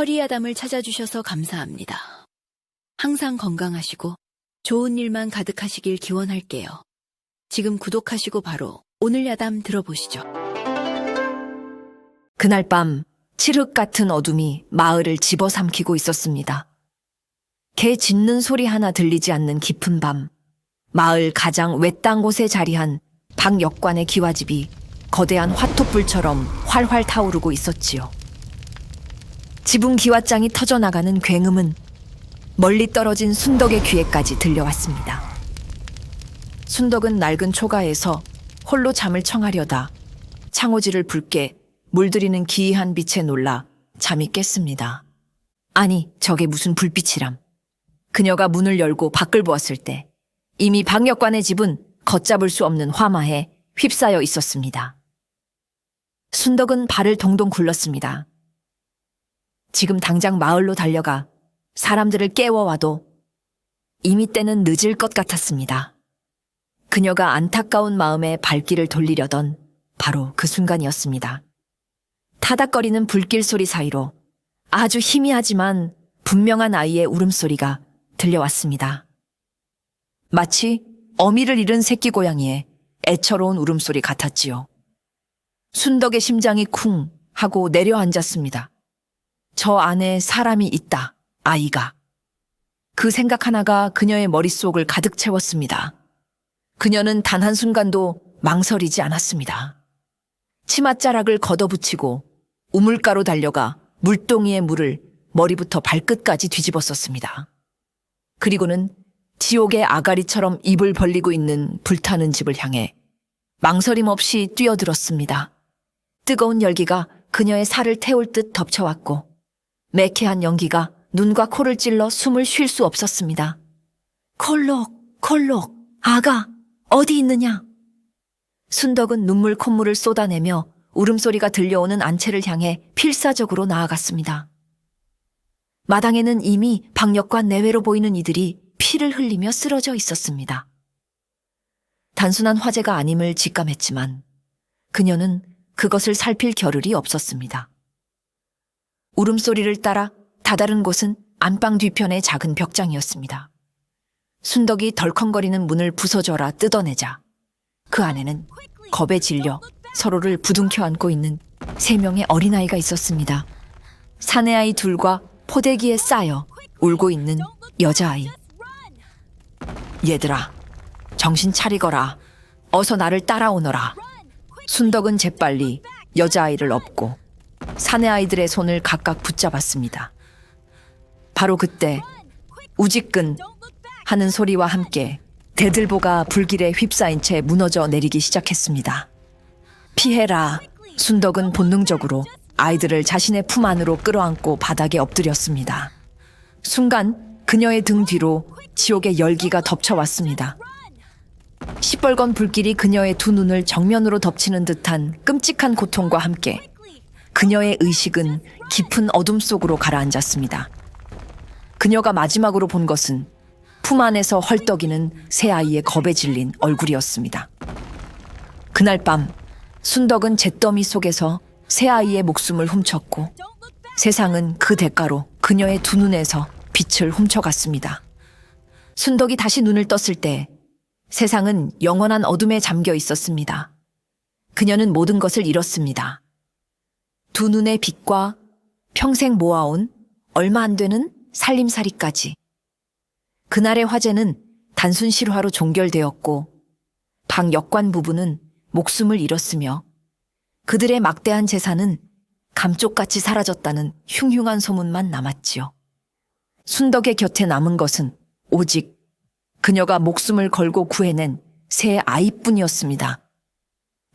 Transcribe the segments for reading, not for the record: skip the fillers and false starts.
허리야담을 찾아주셔서 감사합니다. 항상 건강하시고 좋은 일만 가득하시길 기원할게요. 지금 구독하시고 바로 오늘 야담 들어보시죠. 그날 밤 칠흑 같은 어둠이 마을을 집어삼키고 있었습니다. 개 짖는 소리 하나 들리지 않는 깊은 밤, 마을 가장 외딴 곳에 자리한 박역관의 기와집이 거대한 화톱불처럼 활활 타오르고 있었지요. 지붕 기와장이 터져나가는 굉음은 멀리 떨어진 순덕의 귀에까지 들려왔습니다. 순덕은 낡은 초가에서 홀로 잠을 청하려다 창호지를 붉게 물들이는 기이한 빛에 놀라 잠이 깼습니다. 아니, 저게 무슨 불빛이람. 그녀가 문을 열고 밖을 보았을 때 이미 박역관의 집은 걷잡을 수 없는 화마에 휩싸여 있었습니다. 순덕은 발을 동동 굴렀습니다. 지금 당장 마을로 달려가 사람들을 깨워와도 이미 때는 늦을 것 같았습니다. 그녀가 안타까운 마음에 발길을 돌리려던 바로 그 순간이었습니다. 타닥거리는 불길 소리 사이로 아주 희미하지만 분명한 아이의 울음소리가 들려왔습니다. 마치 어미를 잃은 새끼 고양이의 애처로운 울음소리 같았지요. 순덕의 심장이 쿵 하고 내려앉았습니다. 저 안에 사람이 있다, 아이가. 그 생각 하나가 그녀의 머릿속을 가득 채웠습니다. 그녀는 단 한순간도 망설이지 않았습니다. 치맛자락을 걷어붙이고 우물가로 달려가 물동이의 물을 머리부터 발끝까지 뒤집었었습니다. 그리고는 지옥의 아가리처럼 입을 벌리고 있는 불타는 집을 향해 망설임 없이 뛰어들었습니다. 뜨거운 열기가 그녀의 살을 태울 듯 덮쳐왔고 매캐한 연기가 눈과 코를 찔러 숨을 쉴 수 없었습니다. 콜록, 콜록, 아가, 어디 있느냐? 순덕은 눈물 콧물을 쏟아내며 울음소리가 들려오는 안채를 향해 필사적으로 나아갔습니다. 마당에는 이미 박역관 내외로 보이는 이들이 피를 흘리며 쓰러져 있었습니다. 단순한 화재가 아님을 직감했지만 그녀는 그것을 살필 겨를이 없었습니다. 울음소리를 따라 다다른 곳은 안방 뒤편의 작은 벽장이었습니다. 순덕이 덜컹거리는 문을 부서져라 뜯어내자 그 안에는 겁에 질려 서로를 부둥켜 안고 있는 3명의 어린아이가 있었습니다. 사내아이 둘과 포대기에 쌓여 울고 있는 여자아이. 얘들아, 정신 차리거라. 어서 나를 따라오너라. 순덕은 재빨리 여자아이를 업고 사내아이들의 손을 각각 붙잡았습니다. 바로 그때 우지끈 하는 소리와 함께 대들보가 불길에 휩싸인 채 무너져 내리기 시작했습니다. 피해라. 순덕은 본능적으로 아이들을 자신의 품 안으로 끌어안고 바닥에 엎드렸습니다. 순간 그녀의 등 뒤로 지옥의 열기가 덮쳐왔습니다. 시뻘건 불길이 그녀의 두 눈을 정면으로 덮치는 듯한 끔찍한 고통과 함께 그녀의 의식은 깊은 어둠 속으로 가라앉았습니다. 그녀가 마지막으로 본 것은 품 안에서 헐떡이는 새 아이의 겁에 질린 얼굴이었습니다. 그날 밤 순덕은 잿더미 속에서 새 아이의 목숨을 훔쳤고 세상은 그 대가로 그녀의 두 눈에서 빛을 훔쳐갔습니다. 순덕이 다시 눈을 떴을 때 세상은 영원한 어둠에 잠겨 있었습니다. 그녀는 모든 것을 잃었습니다. 두 눈의 빛과 평생 모아온 얼마 안 되는 살림살이까지. 그날의 화재는 단순 실화로 종결되었고 박역관 부부는 목숨을 잃었으며 그들의 막대한 재산은 감쪽같이 사라졌다는 흉흉한 소문만 남았지요. 순덕의 곁에 남은 것은 오직 그녀가 목숨을 걸고 구해낸 새 아이뿐이었습니다.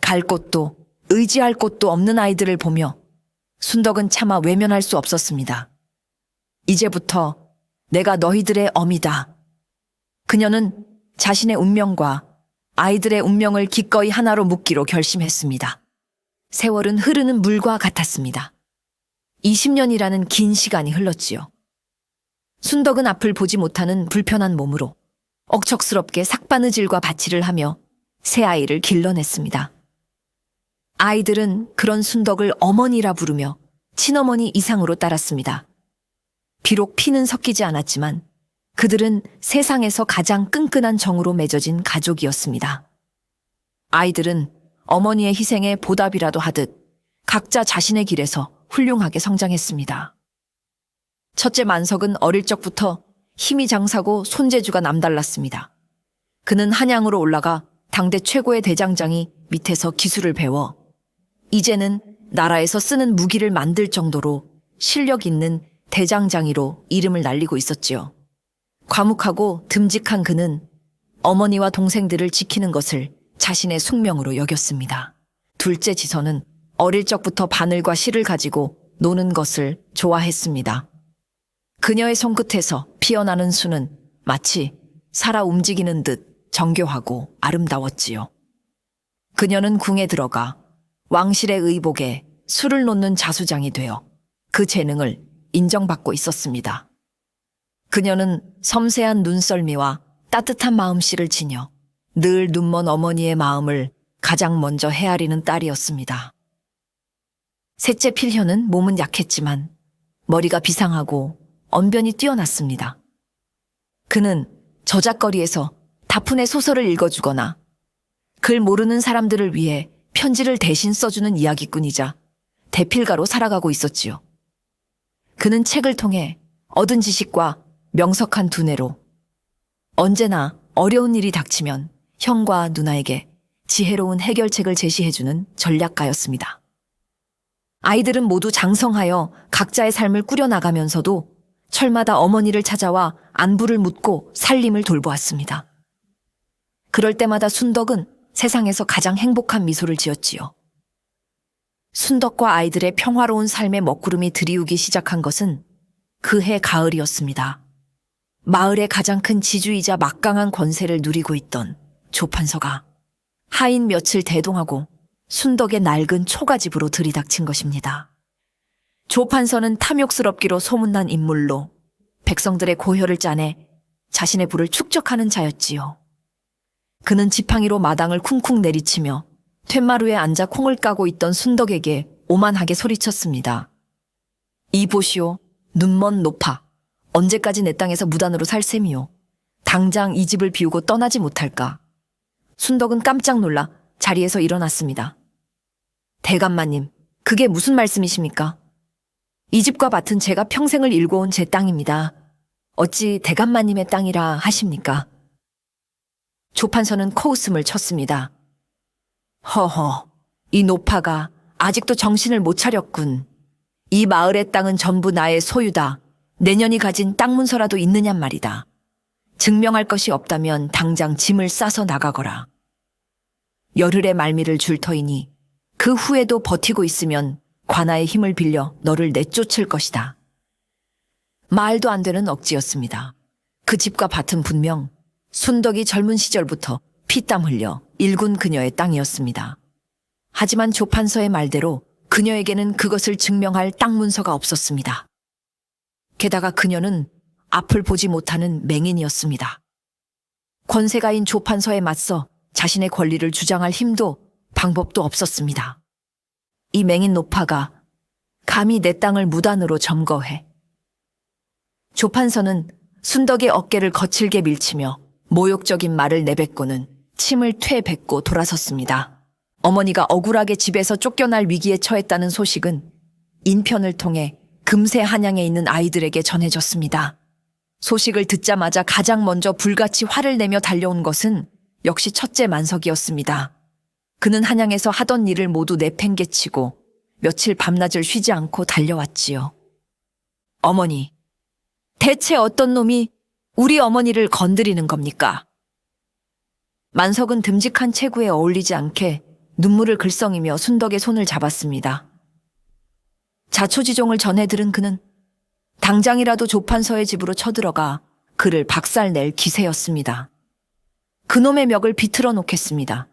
갈 곳도 의지할 곳도 없는 아이들을 보며 순덕은 차마 외면할 수 없었습니다. 이제부터 내가 너희들의 어미다. 그녀는 자신의 운명과 아이들의 운명을 기꺼이 하나로 묶기로 결심했습니다. 세월은 흐르는 물과 같았습니다. 20년이라는 긴 시간이 흘렀지요. 순덕은 앞을 보지 못하는 불편한 몸으로 억척스럽게 삭바느질과 바치를 하며 새 아이를 길러냈습니다. 아이들은 그런 순덕을 어머니라 부르며 친어머니 이상으로 따랐습니다. 비록 피는 섞이지 않았지만 그들은 세상에서 가장 끈끈한 정으로 맺어진 가족이었습니다. 아이들은 어머니의 희생에 보답이라도 하듯 각자 자신의 길에서 훌륭하게 성장했습니다. 첫째 만석은 어릴 적부터 힘이 장사고 손재주가 남달랐습니다. 그는 한양으로 올라가 당대 최고의 대장장이 밑에서 기술을 배워 이제는 나라에서 쓰는 무기를 만들 정도로 실력 있는 대장장이로 이름을 날리고 있었지요. 과묵하고 듬직한 그는 어머니와 동생들을 지키는 것을 자신의 숙명으로 여겼습니다. 둘째 지선은 어릴 적부터 바늘과 실을 가지고 노는 것을 좋아했습니다. 그녀의 손끝에서 피어나는 수는 마치 살아 움직이는 듯 정교하고 아름다웠지요. 그녀는 궁에 들어가 왕실의 의복에 술을 놓는 자수장이 되어 그 재능을 인정받고 있었습니다. 그녀는 섬세한 눈썰미와 따뜻한 마음씨를 지녀 늘 눈먼 어머니의 마음을 가장 먼저 헤아리는 딸이었습니다. 셋째 필현은 몸은 약했지만 머리가 비상하고 언변이 뛰어났습니다. 그는 저작거리에서 다푼의 소설을 읽어주거나 글 모르는 사람들을 위해 편지를 대신 써주는 이야기꾼이자 대필가로 살아가고 있었지요. 그는 책을 통해 얻은 지식과 명석한 두뇌로 언제나 어려운 일이 닥치면 형과 누나에게 지혜로운 해결책을 제시해주는 전략가였습니다. 아이들은 모두 장성하여 각자의 삶을 꾸려나가면서도 철마다 어머니를 찾아와 안부를 묻고 살림을 돌보았습니다. 그럴 때마다 순덕은 세상에서 가장 행복한 미소를 지었지요. 순덕과 아이들의 평화로운 삶의 먹구름이 드리우기 시작한 것은 그해 가을이었습니다. 마을의 가장 큰 지주이자 막강한 권세를 누리고 있던 조판서가 하인 며칠 대동하고 순덕의 낡은 초가집으로 들이닥친 것입니다. 조판서는 탐욕스럽기로 소문난 인물로 백성들의 고혈을 짜내 자신의 부를 축적하는 자였지요. 그는 지팡이로 마당을 쿵쿵 내리치며 툇마루에 앉아 콩을 까고 있던 순덕에게 오만하게 소리쳤습니다. 이 보시오, 눈먼 노파. 언제까지 내 땅에서 무단으로 살 셈이오. 당장 이 집을 비우고 떠나지 못할까. 순덕은 깜짝 놀라 자리에서 일어났습니다. 대감마님, 그게 무슨 말씀이십니까? 이 집과 밭은 제가 평생을 일궈온 제 땅입니다. 어찌 대감마님의 땅이라 하십니까? 조판서는 코웃음을 쳤습니다. 허허, 이 노파가 아직도 정신을 못 차렸군. 이 마을의 땅은 전부 나의 소유다. 내년이 가진 땅 문서라도 있느냔 말이다. 증명할 것이 없다면 당장 짐을 싸서 나가거라. 열흘의 말미를 줄 터이니 그 후에도 버티고 있으면 관아의 힘을 빌려 너를 내쫓을 것이다. 말도 안 되는 억지였습니다. 그 집과 밭은 분명 순덕이 젊은 시절부터 피땀 흘려 일군 그녀의 땅이었습니다. 하지만 조판서의 말대로 그녀에게는 그것을 증명할 땅 문서가 없었습니다. 게다가 그녀는 앞을 보지 못하는 맹인이었습니다. 권세가인 조판서에 맞서 자신의 권리를 주장할 힘도 방법도 없었습니다. 이 맹인 노파가 감히 내 땅을 무단으로 점거해. 조판서는 순덕의 어깨를 거칠게 밀치며 모욕적인 말을 내뱉고는 침을 퇴뱉고 돌아섰습니다. 어머니가 억울하게 집에서 쫓겨날 위기에 처했다는 소식은 인편을 통해 금세 한양에 있는 아이들에게 전해졌습니다. 소식을 듣자마자 가장 먼저 불같이 화를 내며 달려온 것은 역시 첫째 만석이었습니다. 그는 한양에서 하던 일을 모두 내팽개치고 며칠 밤낮을 쉬지 않고 달려왔지요. 어머니, 대체 어떤 놈이 우리 어머니를 건드리는 겁니까? 만석은 듬직한 체구에 어울리지 않게 눈물을 글썽이며 순덕의 손을 잡았습니다. 자초지종을 전해 들은 그는 당장이라도 조판서의 집으로 쳐들어가 그를 박살낼 기세였습니다. 그놈의 멱을 비틀어 놓겠습니다.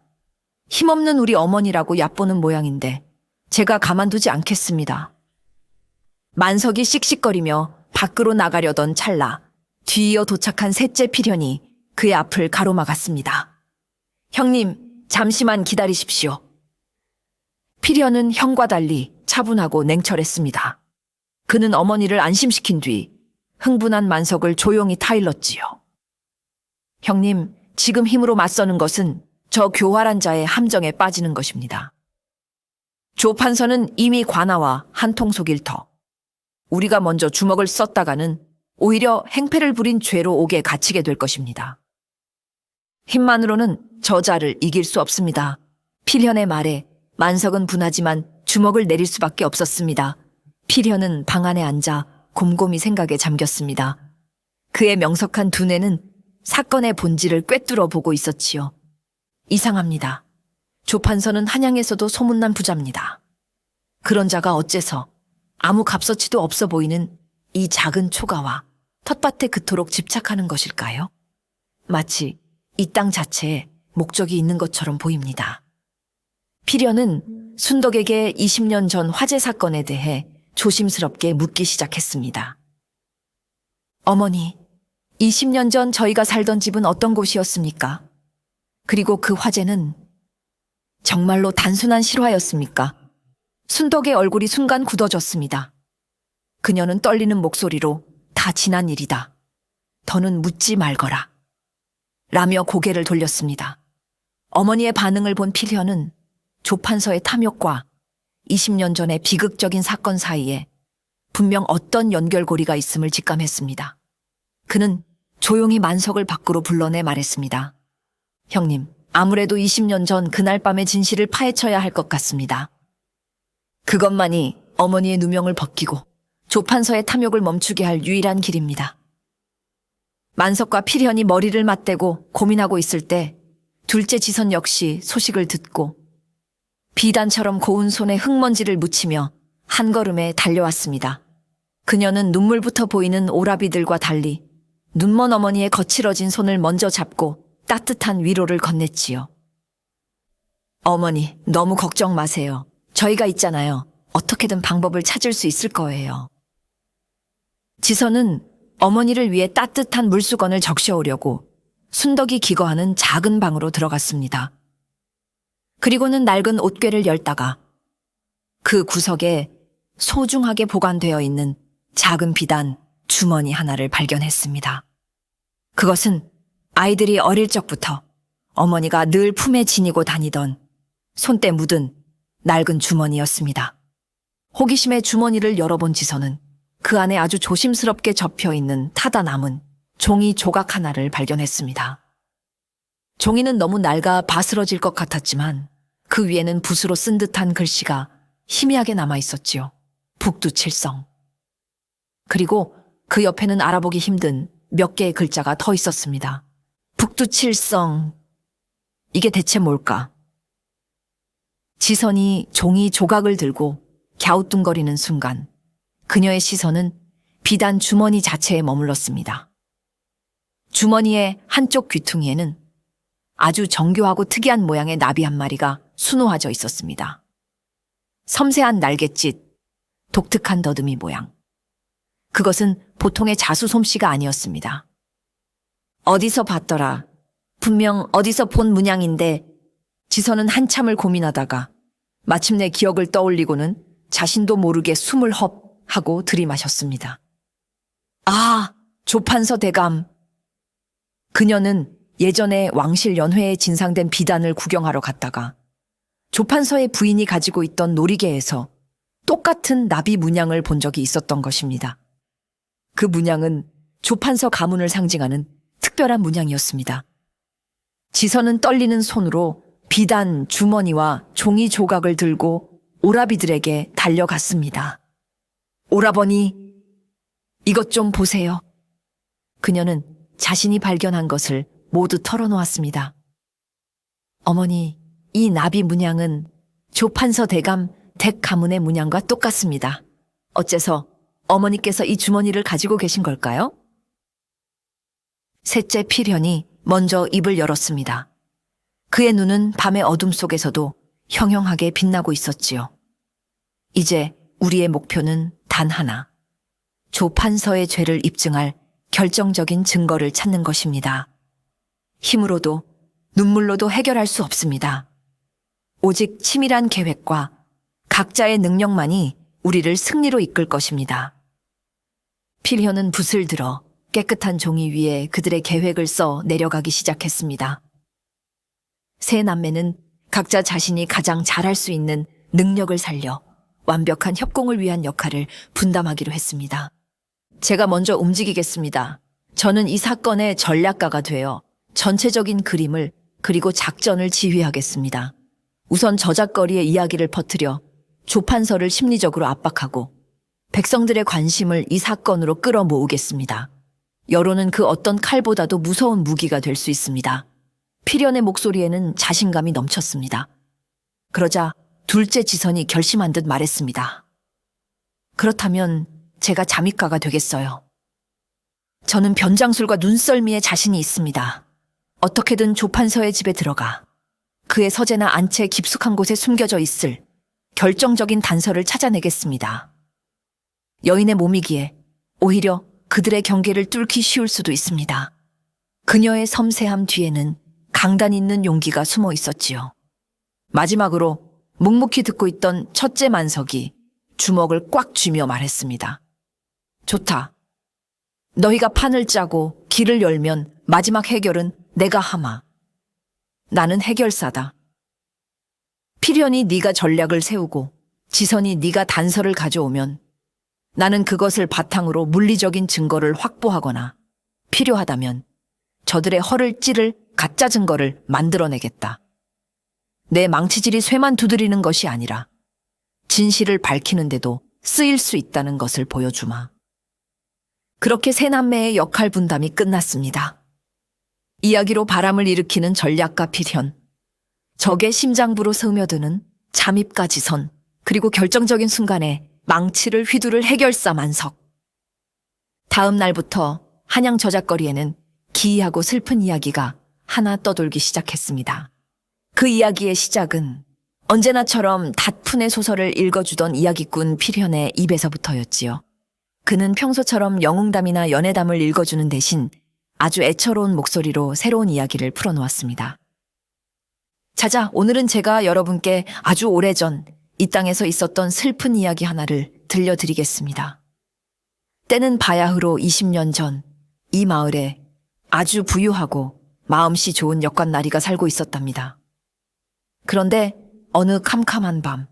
힘없는 우리 어머니라고 얕보는 모양인데 제가 가만두지 않겠습니다. 만석이 씩씩거리며 밖으로 나가려던 찰나 뒤이어 도착한 셋째 필현이 그의 앞을 가로막았습니다. 형님, 잠시만 기다리십시오. 필현은 형과 달리 차분하고 냉철했습니다. 그는 어머니를 안심시킨 뒤 흥분한 만석을 조용히 타일렀지요. 형님, 지금 힘으로 맞서는 것은 저 교활한 자의 함정에 빠지는 것입니다. 조 판서는 이미 관아와 한통속일 터. 우리가 먼저 주먹을 썼다가는 오히려 행패를 부린 죄로 옥에 갇히게 될 것입니다. 힘만으로는 저자를 이길 수 없습니다. 필현의 말에 만석은 분하지만 주먹을 내릴 수밖에 없었습니다. 필현은 방 안에 앉아 곰곰이 생각에 잠겼습니다. 그의 명석한 두뇌는 사건의 본질을 꿰뚫어 보고 있었지요. 이상합니다. 조 판서는 한양에서도 소문난 부자입니다. 그런 자가 어째서 아무 값어치도 없어 보이는 이 작은 초가와 텃밭에 그토록 집착하는 것일까요? 마치 이 땅 자체에 목적이 있는 것처럼 보입니다. 필현은 순덕에게 20년 전 화재 사건에 대해 조심스럽게 묻기 시작했습니다. 어머니, 20년 전 저희가 살던 집은 어떤 곳이었습니까? 그리고 그 화재는 정말로 단순한 실화였습니까? 순덕의 얼굴이 순간 굳어졌습니다. 그녀는 떨리는 목소리로 다 지난 일이다. 더는 묻지 말거라. 라며 고개를 돌렸습니다. 어머니의 반응을 본 필현은 조판서의 탐욕과 20년 전의 비극적인 사건 사이에 분명 어떤 연결고리가 있음을 직감했습니다. 그는 조용히 만석을 밖으로 불러내 말했습니다. 형님, 아무래도 20년 전 그날 밤의 진실을 파헤쳐야 할 것 같습니다. 그것만이 어머니의 누명을 벗기고 조판서의 탐욕을 멈추게 할 유일한 길입니다. 만석과 필현이 머리를 맞대고 고민하고 있을 때 둘째 지선 역시 소식을 듣고 비단처럼 고운 손에 흙먼지를 묻히며 한 걸음에 달려왔습니다. 그녀는 눈물부터 보이는 오라비들과 달리 눈먼 어머니의 거칠어진 손을 먼저 잡고 따뜻한 위로를 건넸지요. 어머니, 너무 걱정 마세요. 저희가 있잖아요. 어떻게든 방법을 찾을 수 있을 거예요. 지선은 어머니를 위해 따뜻한 물수건을 적셔오려고 순덕이 기거하는 작은 방으로 들어갔습니다. 그리고는 낡은 옷괴를 열다가 그 구석에 소중하게 보관되어 있는 작은 비단 주머니 하나를 발견했습니다. 그것은 아이들이 어릴 적부터 어머니가 늘 품에 지니고 다니던 손때 묻은 낡은 주머니였습니다. 호기심에 주머니를 열어본 지선은 그 안에 아주 조심스럽게 접혀있는 타다 남은 종이 조각 하나를 발견했습니다. 종이는 너무 낡아 바스러질 것 같았지만 그 위에는 붓으로 쓴 듯한 글씨가 희미하게 남아있었지요. 북두칠성. 그리고 그 옆에는 알아보기 힘든 몇 개의 글자가 더 있었습니다. 북두칠성. 이게 대체 뭘까? 지선이 종이 조각을 들고 갸우뚱거리는 순간 그녀의 시선은 비단 주머니 자체에 머물렀습니다. 주머니의 한쪽 귀퉁이에는 아주 정교하고 특이한 모양의 나비 한 마리가 수놓아져 있었습니다. 섬세한 날갯짓, 독특한 더듬이 모양. 그것은 보통의 자수 솜씨가 아니었습니다. 어디서 봤더라. 분명 어디서 본 문양인데 지선은 한참을 고민하다가 마침내 기억을 떠올리고는 자신도 모르게 숨을 헙 하고 들이마셨습니다. 아, 조판서 대감. 그녀는 예전에 왕실 연회에 진상된 비단을 구경하러 갔다가 조판서의 부인이 가지고 있던 놀이개에서 똑같은 나비 문양을 본 적이 있었던 것입니다. 그 문양은 조판서 가문을 상징하는 특별한 문양이었습니다. 지선은 떨리는 손으로 비단 주머니와 종이 조각을 들고 오라비들에게 달려갔습니다. 오라버니, 이것 좀 보세요. 그녀는 자신이 발견한 것을 모두 털어놓았습니다. 어머니, 이 나비 문양은 조판서 대감 댁 가문의 문양과 똑같습니다. 어째서 어머니께서 이 주머니를 가지고 계신 걸까요? 셋째 필현이 먼저 입을 열었습니다. 그의 눈은 밤의 어둠 속에서도 형형하게 빛나고 있었지요. 이제 우리의 목표는 단 하나. 조판서의 죄를 입증할 결정적인 증거를 찾는 것입니다. 힘으로도 눈물로도 해결할 수 없습니다. 오직 치밀한 계획과 각자의 능력만이 우리를 승리로 이끌 것입니다. 필현은 붓을 들어 깨끗한 종이 위에 그들의 계획을 써 내려가기 시작했습니다. 세 남매는 각자 자신이 가장 잘할 수 있는 능력을 살려 완벽한 협공을 위한 역할을 분담하기로 했습니다. 제가 먼저 움직이겠습니다. 저는 이 사건의 전략가가 되어 전체적인 그림을 그리고 작전을 지휘하겠습니다. 우선 저작거리의 이야기를 퍼뜨려 조판서를 심리적으로 압박하고 백성들의 관심을 이 사건으로 끌어모으겠습니다. 여론은 그 어떤 칼보다도 무서운 무기가 될 수 있습니다. 필연의 목소리에는 자신감이 넘쳤습니다. 그러자 둘째 지선이 결심한 듯 말했습니다. 그렇다면 제가 잠입가가 되겠어요. 저는 변장술과 눈썰미에 자신이 있습니다. 어떻게든 조판서의 집에 들어가 그의 서재나 안채 깊숙한 곳에 숨겨져 있을 결정적인 단서를 찾아내겠습니다. 여인의 몸이기에 오히려 그들의 경계를 뚫기 쉬울 수도 있습니다. 그녀의 섬세함 뒤에는 강단 있는 용기가 숨어 있었지요. 마지막으로 묵묵히 듣고 있던 첫째 만석이 주먹을 꽉 쥐며 말했습니다. 좋다. 너희가 판을 짜고 길을 열면 마지막 해결은 내가 하마. 나는 해결사다. 필연이 네가 전략을 세우고 지선이 네가 단서를 가져오면 나는 그것을 바탕으로 물리적인 증거를 확보하거나 필요하다면 저들의 허를 찌를 가짜 증거를 만들어내겠다. 내 망치질이 쇠만 두드리는 것이 아니라 진실을 밝히는데도 쓰일 수 있다는 것을 보여주마. 그렇게 세 남매의 역할 분담이 끝났습니다. 이야기로 바람을 일으키는 전략가 필현, 적의 심장부로 스며드는 잠입가 지선, 그리고 결정적인 순간에 망치를 휘두를 해결사 만석. 다음 날부터 한양 저작거리에는 기이하고 슬픈 이야기가 하나 떠돌기 시작했습니다. 그 이야기의 시작은 언제나처럼 닷푼의 소설을 읽어주던 이야기꾼 필현의 입에서부터였지요. 그는 평소처럼 영웅담이나 연애담을 읽어주는 대신 아주 애처로운 목소리로 새로운 이야기를 풀어놓았습니다. 자자, 오늘은 제가 여러분께 아주 오래전 이 땅에서 있었던 슬픈 이야기 하나를 들려드리겠습니다. 때는 바야흐로 20년 전 이 마을에 아주 부유하고 마음씨 좋은 역관나리가 살고 있었답니다. 그런데 어느 캄캄한 밤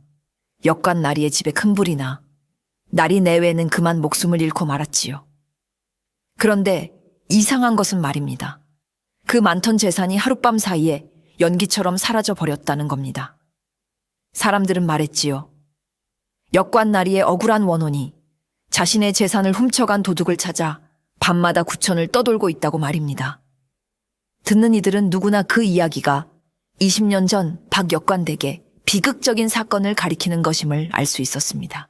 역관나리의 집에 큰 불이 나 나리 내외는 그만 목숨을 잃고 말았지요. 그런데 이상한 것은 말입니다. 그 많던 재산이 하룻밤 사이에 연기처럼 사라져 버렸다는 겁니다. 사람들은 말했지요. 역관나리의 억울한 원혼이 자신의 재산을 훔쳐간 도둑을 찾아 밤마다 구천을 떠돌고 있다고 말입니다. 듣는 이들은 누구나 그 이야기가 20년 전 박 역관댁의 비극적인 사건을 가리키는 것임을 알 수 있었습니다.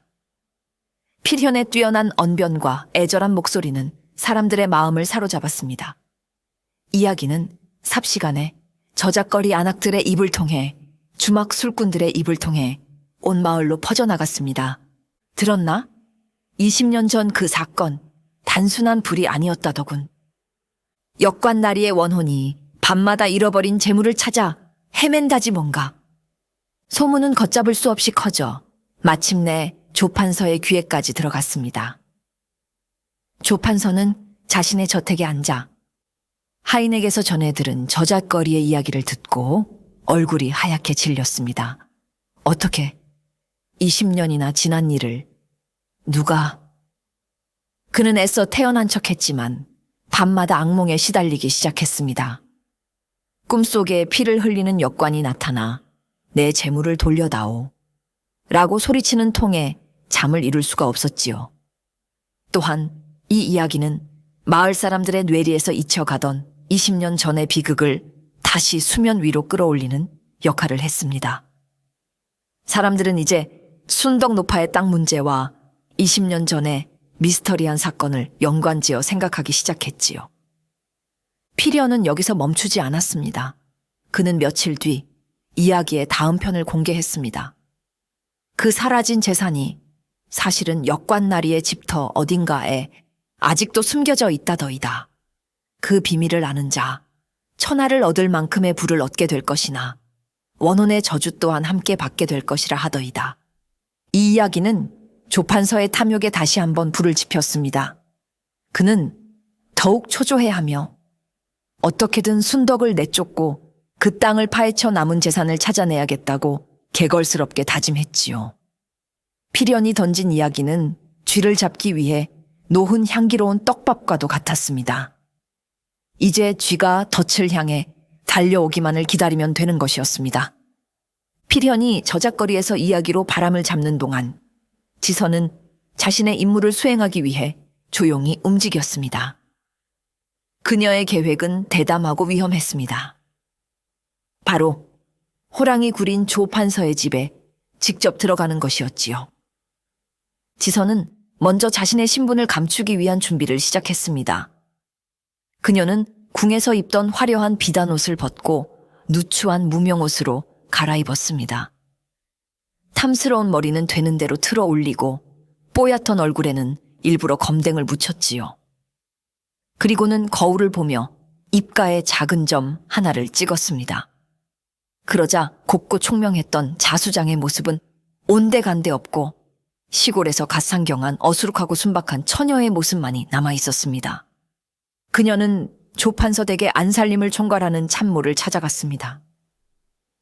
필현의 뛰어난 언변과 애절한 목소리는 사람들의 마음을 사로잡았습니다. 이야기는 삽시간에 저작거리 안악들의 입을 통해 주막 술꾼들의 입을 통해 온 마을로 퍼져나갔습니다. 들었나? 20년 전 그 사건 단순한 불이 아니었다더군. 역관나리의 원혼이 밤마다 잃어버린 재물을 찾아 헤맨다지 뭔가. 소문은 걷잡을 수 없이 커져 마침내 조판서의 귀에까지 들어갔습니다. 조판서는 자신의 저택에 앉아 하인에게서 전해 들은 저잣거리의 이야기를 듣고 얼굴이 하얗게 질렸습니다. 어떻게 20년이나 지난 일을 누가... 그는 애써 태어난 척했지만 밤마다 악몽에 시달리기 시작했습니다. 꿈속에 피를 흘리는 역관이 나타나 내 재물을 돌려다오 라고 소리치는 통에 잠을 이룰 수가 없었지요. 또한 이 이야기는 마을 사람들의 뇌리에서 잊혀가던 20년 전의 비극을 다시 수면 위로 끌어올리는 역할을 했습니다. 사람들은 이제 순덕노파의 땅 문제와 20년 전의 미스터리한 사건을 연관지어 생각하기 시작했지요. 필연은 여기서 멈추지 않았습니다. 그는 며칠 뒤 이야기의 다음 편을 공개했습니다. 그 사라진 재산이 사실은 역관나리의 집터 어딘가에 아직도 숨겨져 있다더이다. 그 비밀을 아는 자, 천하를 얻을 만큼의 부를 얻게 될 것이나 원혼의 저주 또한 함께 받게 될 것이라 하더이다. 이 이야기는 조판서의 탐욕에 다시 한번 불을 지폈습니다. 그는 더욱 초조해하며 어떻게든 순덕을 내쫓고 그 땅을 파헤쳐 남은 재산을 찾아내야겠다고 개걸스럽게 다짐했지요. 필연이 던진 이야기는 쥐를 잡기 위해 노은 향기로운 떡밥과도 같았습니다. 이제 쥐가 덫을 향해 달려오기만을 기다리면 되는 것이었습니다. 필연이 저작거리에서 이야기로 바람을 잡는 동안 지선은 자신의 임무를 수행하기 위해 조용히 움직였습니다. 그녀의 계획은 대담하고 위험했습니다. 바로 호랑이 구린 조 판서의 집에 직접 들어가는 것이었지요. 지선은 먼저 자신의 신분을 감추기 위한 준비를 시작했습니다. 그녀는 궁에서 입던 화려한 비단옷을 벗고 누추한 무명옷으로 갈아입었습니다. 탐스러운 머리는 되는 대로 틀어 올리고 뽀얗던 얼굴에는 일부러 검댕을 묻혔지요. 그리고는 거울을 보며 입가에 작은 점 하나를 찍었습니다. 그러자 곱고 총명했던 자수장의 모습은 온데간데 없고 시골에서 갓상경한 어수룩하고 순박한 처녀의 모습만이 남아 있었습니다. 그녀는 조판서 댁의 안살림을 총괄하는 참모를 찾아갔습니다.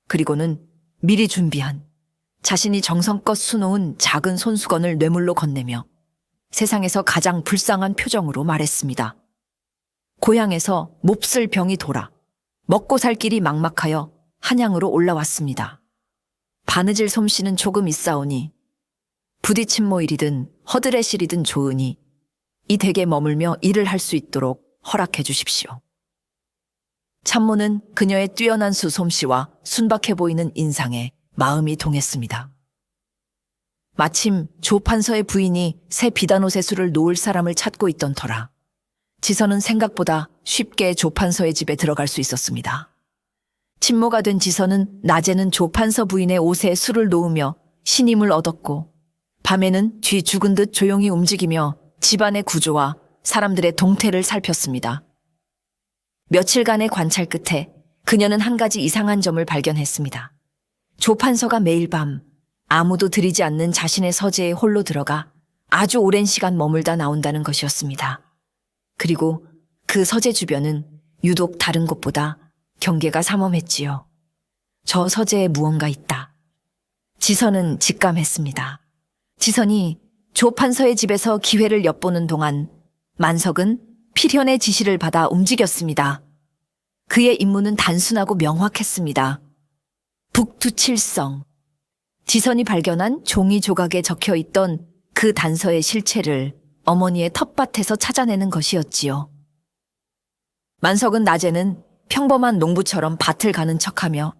그리고는 미리 준비한 자신이 정성껏 수놓은 작은 손수건을 뇌물로 건네며 세상에서 가장 불쌍한 표정으로 말했습니다. 고향에서 몹쓸 병이 돌아 먹고 살 길이 막막하여 한양으로 올라왔습니다. 바느질 솜씨는 조금 있사오니 부딪힌 모일이든 허드렛일이든 좋으니 이 댁에 머물며 일을 할 수 있도록 허락해 주십시오. 참모는 그녀의 뛰어난 수솜씨와 순박해 보이는 인상에 마음이 동했습니다. 마침 조 판서의 부인이 새 비단옷의 수를 놓을 사람을 찾고 있던 터라 지선은 생각보다 쉽게 조 판서의 집에 들어갈 수 있었습니다. 친모가 된 지선은 낮에는 조 판서 부인의 옷에 수를 놓으며 신임을 얻었고 밤에는 뒤 죽은 듯 조용히 움직이며 집안의 구조와 사람들의 동태를 살폈습니다. 며칠간의 관찰 끝에 그녀는 한 가지 이상한 점을 발견했습니다. 조 판서가 매일 밤 아무도 들이지 않는 자신의 서재에 홀로 들어가 아주 오랜 시간 머물다 나온다는 것이었습니다. 그리고 그 서재 주변은 유독 다른 곳보다 경계가 삼엄했지요. 저 서재에 무언가 있다. 지선은 직감했습니다. 지선이 조 판서의 집에서 기회를 엿보는 동안 만석은 필현의 지시를 받아 움직였습니다. 그의 임무는 단순하고 명확했습니다. 북두칠성. 지선이 발견한 종이 조각에 적혀있던 그 단서의 실체를 어머니의 텃밭에서 찾아내는 것이었지요. 만석은 낮에는 평범한 농부처럼 밭을 가는 척하며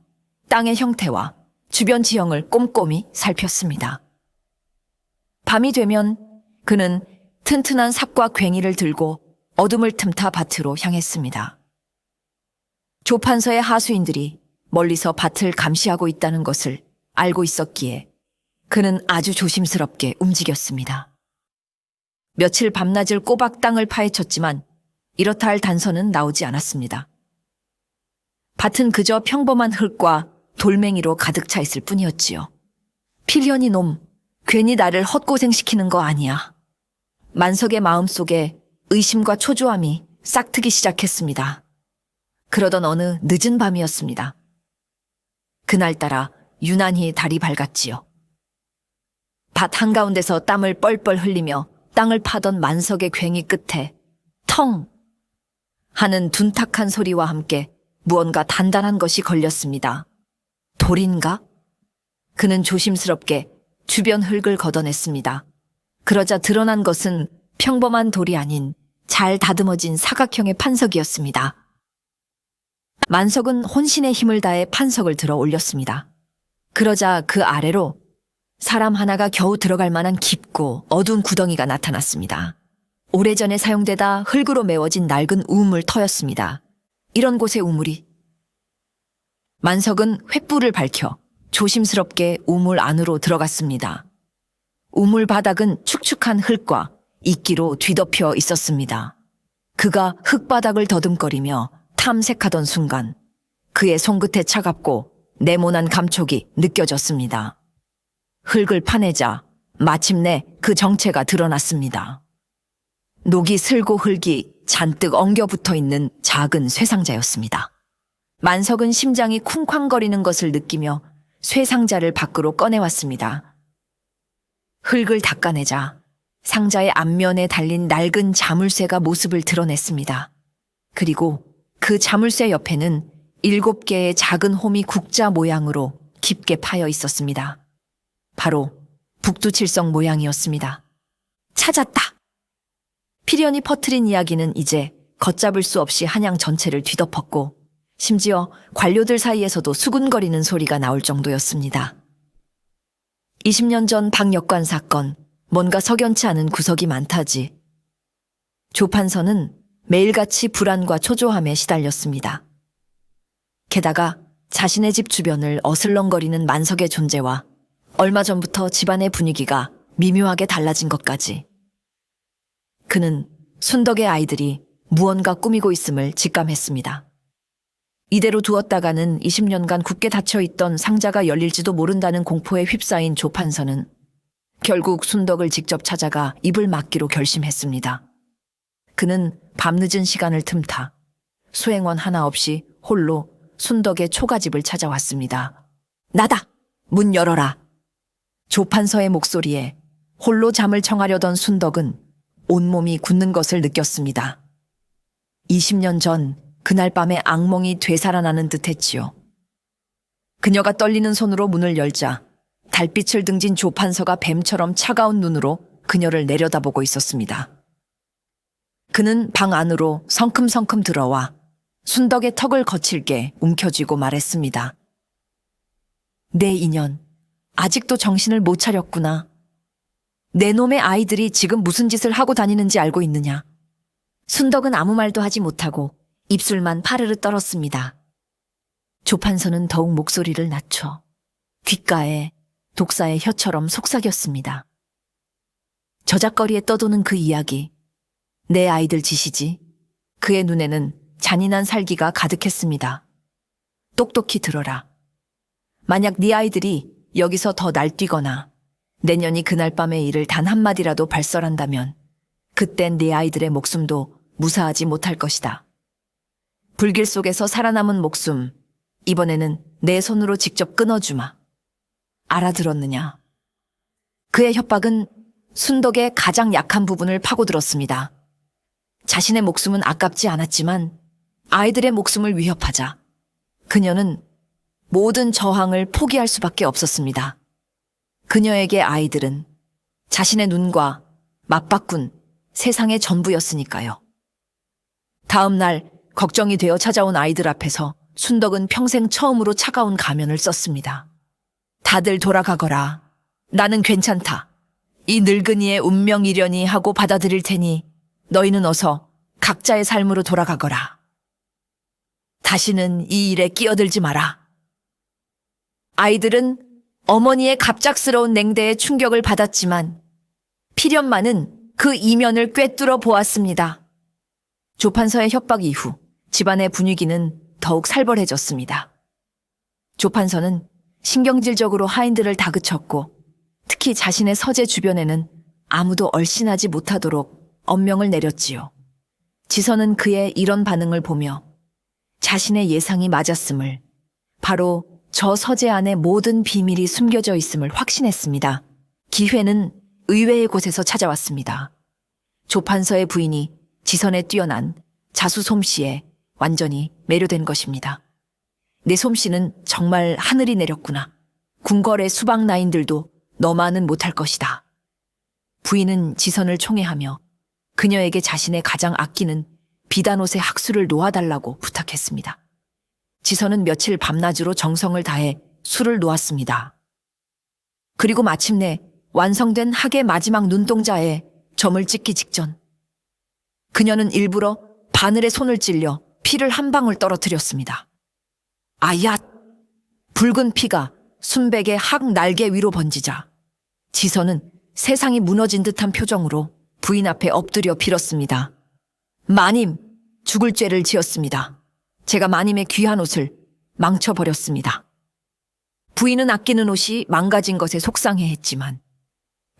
땅의 형태와 주변 지형을 꼼꼼히 살폈습니다. 밤이 되면 그는 튼튼한 삽과 괭이를 들고 어둠을 틈타 밭으로 향했습니다. 조 판서의 하수인들이 멀리서 밭을 감시하고 있다는 것을 알고 있었기에 그는 아주 조심스럽게 움직였습니다. 며칠 밤낮을 꼬박 땅을 파헤쳤지만 이렇다 할 단서는 나오지 않았습니다. 밭은 그저 평범한 흙과 돌멩이로 가득 차 있을 뿐이었지요. 필현이 놈, 괜히 나를 헛고생시키는 거 아니야. 만석의 마음속에 의심과 초조함이 싹트기 시작했습니다. 그러던 어느 늦은 밤이었습니다. 그날따라 유난히 달이 밝았지요. 밭 한가운데서 땀을 뻘뻘 흘리며 땅을 파던 만석의 괭이 끝에 텅 하는 둔탁한 소리와 함께 무언가 단단한 것이 걸렸습니다. 돌인가? 그는 조심스럽게 주변 흙을 걷어냈습니다. 그러자 드러난 것은 평범한 돌이 아닌 잘 다듬어진 사각형의 판석이었습니다. 만석은 혼신의 힘을 다해 판석을 들어 올렸습니다. 그러자 그 아래로 사람 하나가 겨우 들어갈 만한 깊고 어두운 구덩이가 나타났습니다. 오래전에 사용되다 흙으로 메워진 낡은 우물 터였습니다. 이런 곳에 우물이. 만석은 횃불을 밝혀 조심스럽게 우물 안으로 들어갔습니다. 우물 바닥은 축축한 흙과 이끼로 뒤덮여 있었습니다. 그가 흙바닥을 더듬거리며 탐색하던 순간 그의 손끝에 차갑고 네모난 감촉이 느껴졌습니다. 흙을 파내자 마침내 그 정체가 드러났습니다. 녹이 슬고 흙이 잔뜩 엉겨붙어 있는 작은 쇠상자였습니다. 만석은 심장이 쿵쾅거리는 것을 느끼며 쇠상자를 밖으로 꺼내왔습니다. 흙을 닦아내자 상자의 앞면에 달린 낡은 자물쇠가 모습을 드러냈습니다. 그리고 그 자물쇠 옆에는 7개의 작은 홈이 국자 모양으로 깊게 파여 있었습니다. 바로 북두칠성 모양이었습니다. 찾았다! 피련이 퍼뜨린 이야기는 이제 걷잡을 수 없이 한양 전체를 뒤덮었고 심지어 관료들 사이에서도 수군거리는 소리가 나올 정도였습니다. 20년 전 박역관 사건, 뭔가 석연치 않은 구석이 많다지. 조판서는 매일같이 불안과 초조함에 시달렸습니다. 게다가 자신의 집 주변을 어슬렁거리는 만석의 존재와 얼마 전부터 집안의 분위기가 미묘하게 달라진 것까지. 그는 순덕의 아이들이 무언가 꾸미고 있음을 직감했습니다. 이대로 두었다가는 20년간 굳게 닫혀있던 상자가 열릴지도 모른다는 공포에 휩싸인 조판서는 결국 순덕을 직접 찾아가 입을 막기로 결심했습니다. 그는 밤늦은 시간을 틈타 수행원 하나 없이 홀로 순덕의 초가집을 찾아왔습니다. 나다! 문 열어라! 조판서의 목소리에 홀로 잠을 청하려던 순덕은 온몸이 굳는 것을 느꼈습니다. 20년 전 그날 밤에 악몽이 되살아나는 듯 했지요. 그녀가 떨리는 손으로 문을 열자 달빛을 등진 조판서가 뱀처럼 차가운 눈으로 그녀를 내려다보고 있었습니다. 그는 방 안으로 성큼성큼 들어와 순덕의 턱을 거칠게 움켜쥐고 말했습니다. 내 인연, 아직도 정신을 못 차렸구나. 내 놈의 아이들이 지금 무슨 짓을 하고 다니는지 알고 있느냐. 순덕은 아무 말도 하지 못하고 입술만 파르르 떨었습니다. 조판서는 더욱 목소리를 낮춰 귓가에 독사의 혀처럼 속삭였습니다. 저작거리에 떠도는 그 이야기, 내 아이들 짓이지. 그의 눈에는 잔인한 살기가 가득했습니다. 똑똑히 들어라. 만약 네 아이들이 여기서 더 날뛰거나 내년이 그날 밤의 일을 단 한마디라도 발설한다면 그땐 네 아이들의 목숨도 무사하지 못할 것이다. 불길 속에서 살아남은 목숨, 이번에는 내 손으로 직접 끊어주마. 알아들었느냐? 그의 협박은 순덕의 가장 약한 부분을 파고들었습니다. 자신의 목숨은 아깝지 않았지만 아이들의 목숨을 위협하자 그녀는 모든 저항을 포기할 수밖에 없었습니다. 그녀에게 아이들은 자신의 눈과 맞바꾼 세상의 전부였으니까요. 다음 날 걱정이 되어 찾아온 아이들 앞에서 순덕은 평생 처음으로 차가운 가면을 썼습니다. 다들 돌아가거라. 나는 괜찮다. 이 늙은이의 운명이려니 하고 받아들일 테니 너희는 어서 각자의 삶으로 돌아가거라. 다시는 이 일에 끼어들지 마라. 아이들은 어머니의 갑작스러운 냉대에 충격을 받았지만 필연만은 그 이면을 꿰뚫어 보았습니다. 조판서의 협박 이후 집안의 분위기는 더욱 살벌해졌습니다. 조판서는 신경질적으로 하인들을 다그쳤고 특히 자신의 서재 주변에는 아무도 얼씬하지 못하도록 엄명을 내렸지요. 지선은 그의 이런 반응을 보며 자신의 예상이 맞았음을, 바로 저 서재 안에 모든 비밀이 숨겨져 있음을 확신했습니다. 기회는 의외의 곳에서 찾아왔습니다. 조판서의 부인이 지선에 뛰어난 자수 솜씨에 완전히 매료된 것입니다. 내 솜씨는 정말 하늘이 내렸구나. 궁궐의 수박 나인들도 너만은 못할 것이다. 부인은 지선을 총애하며 그녀에게 자신의 가장 아끼는 비단옷의 학수를 놓아달라고 부탁했습니다. 지선은 며칠 밤낮으로 정성을 다해 술을 놓았습니다. 그리고 마침내 완성된 학의 마지막 눈동자에 점을 찍기 직전 그녀는 일부러 바늘에 손을 찔려 피를 한 방울 떨어뜨렸습니다. 아야! 붉은 피가 순백의 학 날개 위로 번지자 지선은 세상이 무너진 듯한 표정으로 부인 앞에 엎드려 빌었습니다. 마님, 죽을 죄를 지었습니다. 제가 마님의 귀한 옷을 망쳐버렸습니다. 부인은 아끼는 옷이 망가진 것에 속상해했지만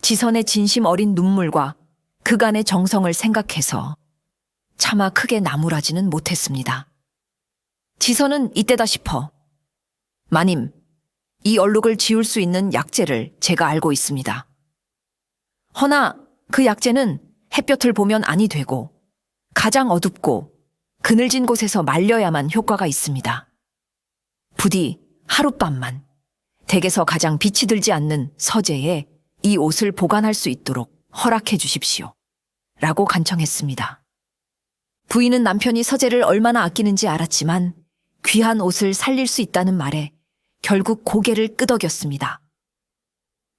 지선의 진심 어린 눈물과 그간의 정성을 생각해서 차마 크게 나무라지는 못했습니다. 지선은 이때다 싶어 마님, 이 얼룩을 지울 수 있는 약재를 제가 알고 있습니다. 허나 그 약재는 햇볕을 보면 안이 되고 가장 어둡고 그늘진 곳에서 말려야만 효과가 있습니다. 부디 하룻밤만 댁에서 가장 빛이 들지 않는 서재에 이 옷을 보관할 수 있도록 허락해 주십시오. 라고 간청했습니다. 부인은 남편이 서재를 얼마나 아끼는지 알았지만 귀한 옷을 살릴 수 있다는 말에 결국 고개를 끄덕였습니다.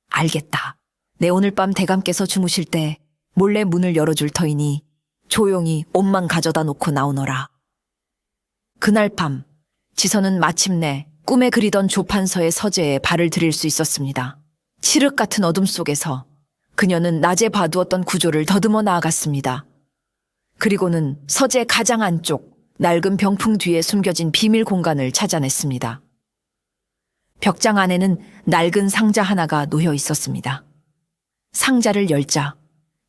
알겠다. 내 오늘 밤 대감께서 주무실 때 몰래 문을 열어줄 터이니 조용히 옷만 가져다 놓고 나오너라. 그날 밤 지선은 마침내 꿈에 그리던 조판서의 서재에 발을 들일 수 있었습니다. 칠흑 같은 어둠 속에서 그녀는 낮에 봐두었던 구조를 더듬어 나아갔습니다. 그리고는 서재 가장 안쪽 낡은 병풍 뒤에 숨겨진 비밀 공간을 찾아냈습니다. 벽장 안에는 낡은 상자 하나가 놓여 있었습니다. 상자를 열자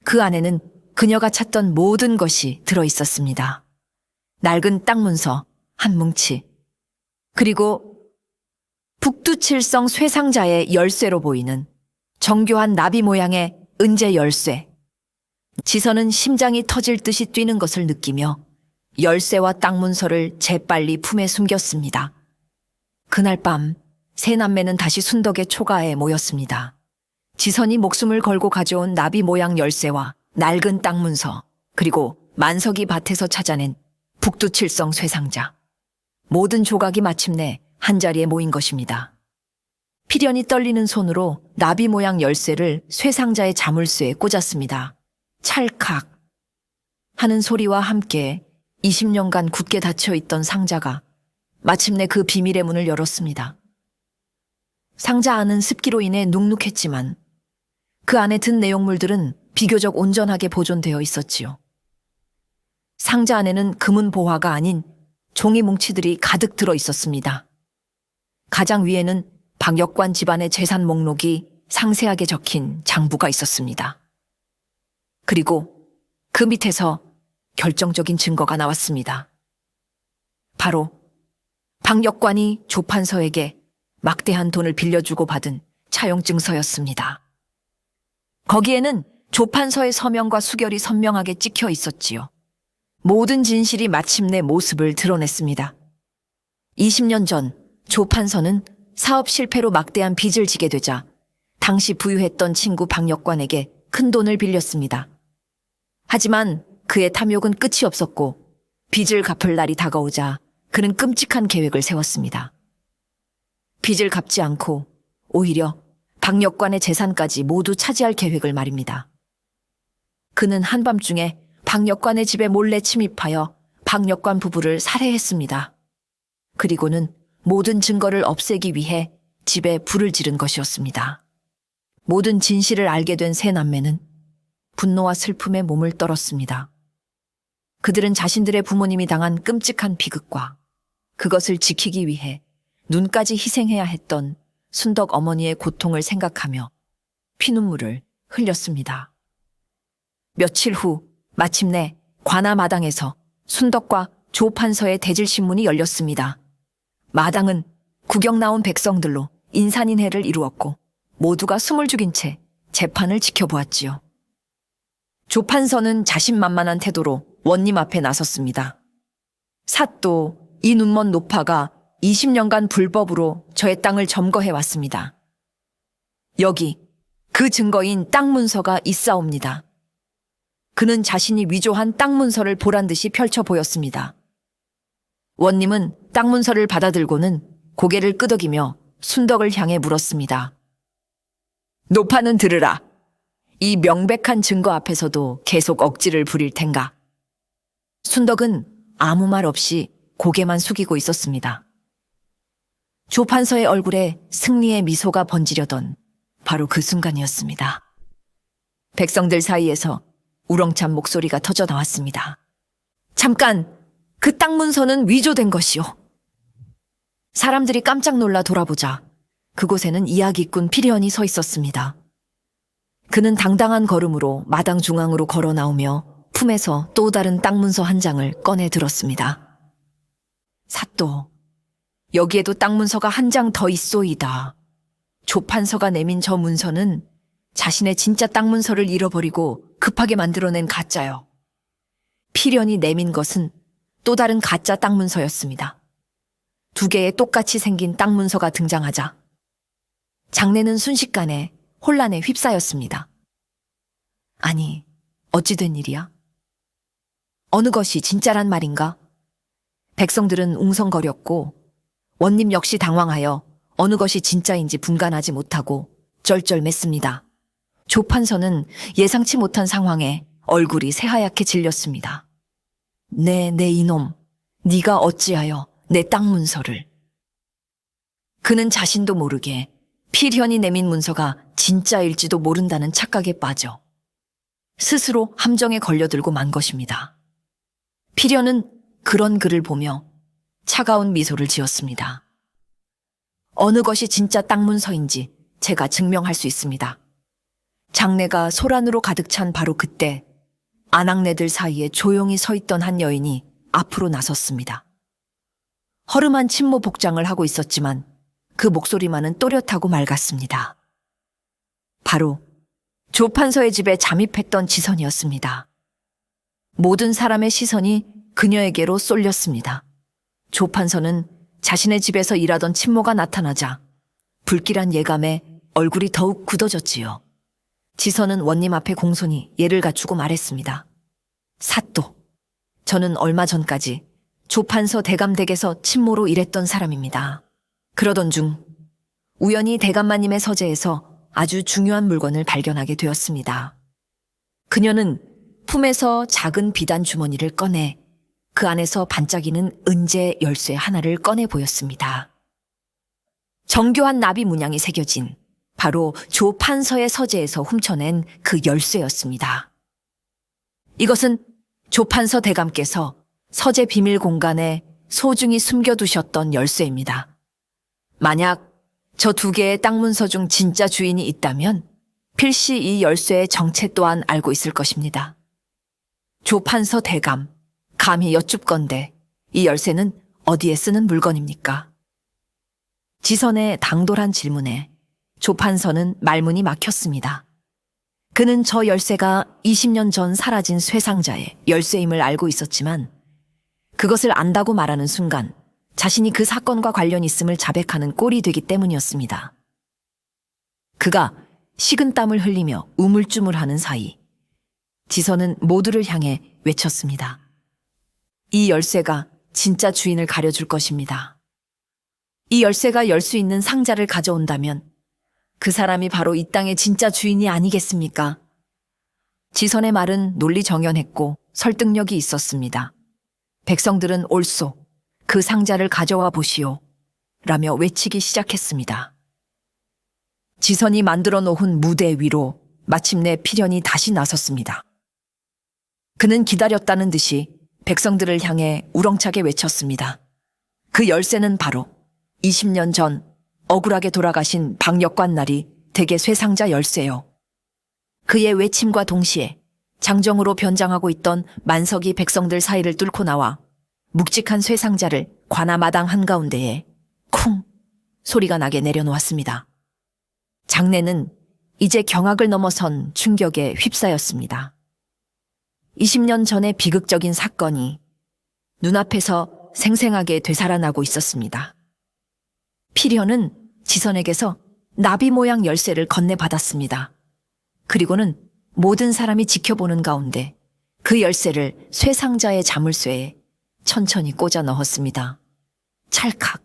그 안에는 그녀가 찾던 모든 것이 들어 있었습니다. 낡은 땅 문서 한 뭉치, 그리고 북두칠성 쇠상자의 열쇠로 보이는 정교한 나비 모양의 은재 열쇠. 지선은 심장이 터질 듯이 뛰는 것을 느끼며 열쇠와 땅 문서를 재빨리 품에 숨겼습니다. 그날 밤 세 남매는 다시 순덕의 초가에 모였습니다. 지선이 목숨을 걸고 가져온 나비 모양 열쇠와 낡은 땅 문서, 그리고 만석이 밭에서 찾아낸 북두칠성 쇠상자. 모든 조각이 마침내 한자리에 모인 것입니다. 피련이 떨리는 손으로 나비 모양 열쇠를 쇠상자의 자물쇠에 꽂았습니다. 찰칵 하는 소리와 함께 20년간 굳게 닫혀있던 상자가 마침내 그 비밀의 문을 열었습니다. 상자 안은 습기로 인해 눅눅했지만 그 안에 든 내용물들은 비교적 온전하게 보존되어 있었지요. 상자 안에는 금은 보화가 아닌 종이 뭉치들이 가득 들어 있었습니다. 가장 위에는 박역관 집안의 재산 목록이 상세하게 적힌 장부가 있었습니다. 그리고 그 밑에서 결정적인 증거가 나왔습니다. 바로 박역관이 조판서에게 막대한 돈을 빌려주고 받은 차용증서였습니다. 거기에는 조판서의 서명과 수결이 선명하게 찍혀 있었지요. 모든 진실이 마침내 모습을 드러냈습니다. 20년 전 조판서는 사업 실패로 막대한 빚을 지게 되자 당시 부유했던 친구 박역관에게 큰 돈을 빌렸습니다. 하지만 그의 탐욕은 끝이 없었고 빚을 갚을 날이 다가오자 그는 끔찍한 계획을 세웠습니다. 빚을 갚지 않고 오히려 박역관의 재산까지 모두 차지할 계획을 말입니다. 그는 한밤중에 박역관의 집에 몰래 침입하여 박역관 부부를 살해했습니다. 그리고는 모든 증거를 없애기 위해 집에 불을 지른 것이었습니다. 모든 진실을 알게 된 세 남매는 분노와 슬픔에 몸을 떨었습니다. 그들은 자신들의 부모님이 당한 끔찍한 비극과 그것을 지키기 위해 눈까지 희생해야 했던 순덕 어머니의 고통을 생각하며 피눈물을 흘렸습니다. 며칠 후 마침내 관아 마당에서 순덕과 조판서의 대질신문이 열렸습니다. 마당은 구경 나온 백성들로 인산인해를 이루었고 모두가 숨을 죽인 채 재판을 지켜보았지요. 조판서는 자신만만한 태도로 원님 앞에 나섰습니다. 사또 이 눈먼 노파가 20년간 불법으로 저의 땅을 점거해 왔습니다. 여기 그 증거인 땅 문서가 있사옵니다. 그는 자신이 위조한 땅 문서를 보란 듯이 펼쳐 보였습니다. 원님은 땅 문서를 받아들고는 고개를 끄덕이며 순덕을 향해 물었습니다. 노파는 들으라. 이 명백한 증거 앞에서도 계속 억지를 부릴 텐가. 순덕은 아무 말 없이 고개만 숙이고 있었습니다. 조판서의 얼굴에 승리의 미소가 번지려던 바로 그 순간이었습니다. 백성들 사이에서 우렁찬 목소리가 터져 나왔습니다. 잠깐! 그 땅 문서는 위조된 것이오. 사람들이 깜짝 놀라 돌아보자 그곳에는 이야기꾼 피련이 서 있었습니다. 그는 당당한 걸음으로 마당 중앙으로 걸어 나오며 품에서 또 다른 땅 문서 한 장을 꺼내 들었습니다. 사또, 여기에도 땅 문서가 한 장 더 있소이다. 조판서가 내민 저 문서는 자신의 진짜 땅 문서를 잃어버리고 급하게 만들어낸 가짜요. 필연이 내민 것은 또 다른 가짜 땅 문서였습니다. 두 개의 똑같이 생긴 땅 문서가 등장하자 장내는 순식간에 혼란에 휩싸였습니다. 아니, 어찌 된 일이야? 어느 것이 진짜란 말인가? 백성들은 웅성거렸고 원님 역시 당황하여 어느 것이 진짜인지 분간하지 못하고 쩔쩔맸습니다. 조판서는 예상치 못한 상황에 얼굴이 새하얗게 질렸습니다. 내 이놈, 네가 어찌하여 내 땅 문서를. 그는 자신도 모르게 필현이 내민 문서가 진짜일지도 모른다는 착각에 빠져 스스로 함정에 걸려들고 만 것입니다. 필현은 그런 그를 보며 차가운 미소를 지었습니다. 어느 것이 진짜 땅 문서인지 제가 증명할 수 있습니다. 장내가 소란으로 가득 찬 바로 그때 아낙네들 사이에 조용히 서 있던 한 여인이 앞으로 나섰습니다. 허름한 침모 복장을 하고 있었지만 그 목소리만은 또렷하고 맑았습니다. 바로 조판서의 집에 잠입했던 지선이었습니다. 모든 사람의 시선이 그녀에게로 쏠렸습니다. 조판서는 자신의 집에서 일하던 친모가 나타나자 불길한 예감에 얼굴이 더욱 굳어졌지요. 지선은 원님 앞에 공손히 예를 갖추고 말했습니다. 사또, 저는 얼마 전까지 조판서 대감댁에서 친모로 일했던 사람입니다. 그러던 중 우연히 대감마님의 서재에서 아주 중요한 물건을 발견하게 되었습니다. 그녀는 품에서 작은 비단 주머니를 꺼내 그 안에서 반짝이는 은재 열쇠 하나를 꺼내 보였습니다. 정교한 나비 문양이 새겨진 바로 조판서의 서재에서 훔쳐낸 그 열쇠였습니다. 이것은 조판서 대감께서 서재 비밀 공간에 소중히 숨겨두셨던 열쇠입니다. 만약 저 두 개의 땅 문서 중 진짜 주인이 있다면 필시 이 열쇠의 정체 또한 알고 있을 것입니다. 조판서 대감, 감히 여쭙건대 이 열쇠는 어디에 쓰는 물건입니까? 지선의 당돌한 질문에 조판서는 말문이 막혔습니다. 그는 저 열쇠가 20년 전 사라진 쇠상자의 열쇠임을 알고 있었지만 그것을 안다고 말하는 순간 자신이 그 사건과 관련 있음을 자백하는 꼴이 되기 때문이었습니다. 그가 식은땀을 흘리며 우물쭈물하는 사이 지선은 모두를 향해 외쳤습니다. 이 열쇠가 진짜 주인을 가려줄 것입니다. 이 열쇠가 열 수 있는 상자를 가져온다면 그 사람이 바로 이 땅의 진짜 주인이 아니겠습니까? 지선의 말은 논리정연했고 설득력이 있었습니다. 백성들은 옳소, 그 상자를 가져와 보시오 라며 외치기 시작했습니다. 지선이 만들어 놓은 무대 위로 마침내 필연이 다시 나섰습니다. 그는 기다렸다는 듯이 백성들을 향해 우렁차게 외쳤습니다. 그 열쇠는 바로 20년 전 억울하게 돌아가신 박역관 날이 댁의 쇠상자 열쇠요. 그의 외침과 동시에 장정으로 변장하고 있던 만석이 백성들 사이를 뚫고 나와 묵직한 쇠상자를 관아마당 한가운데에 쿵 소리가 나게 내려놓았습니다. 장내는 이제 경악을 넘어선 충격에 휩싸였습니다. 20년 전의 비극적인 사건이 눈앞에서 생생하게 되살아나고 있었습니다. 필연은 지선에게서 나비 모양 열쇠를 건네받았습니다. 그리고는 모든 사람이 지켜보는 가운데 그 열쇠를 쇠상자의 자물쇠에 천천히 꽂아 넣었습니다. 찰칵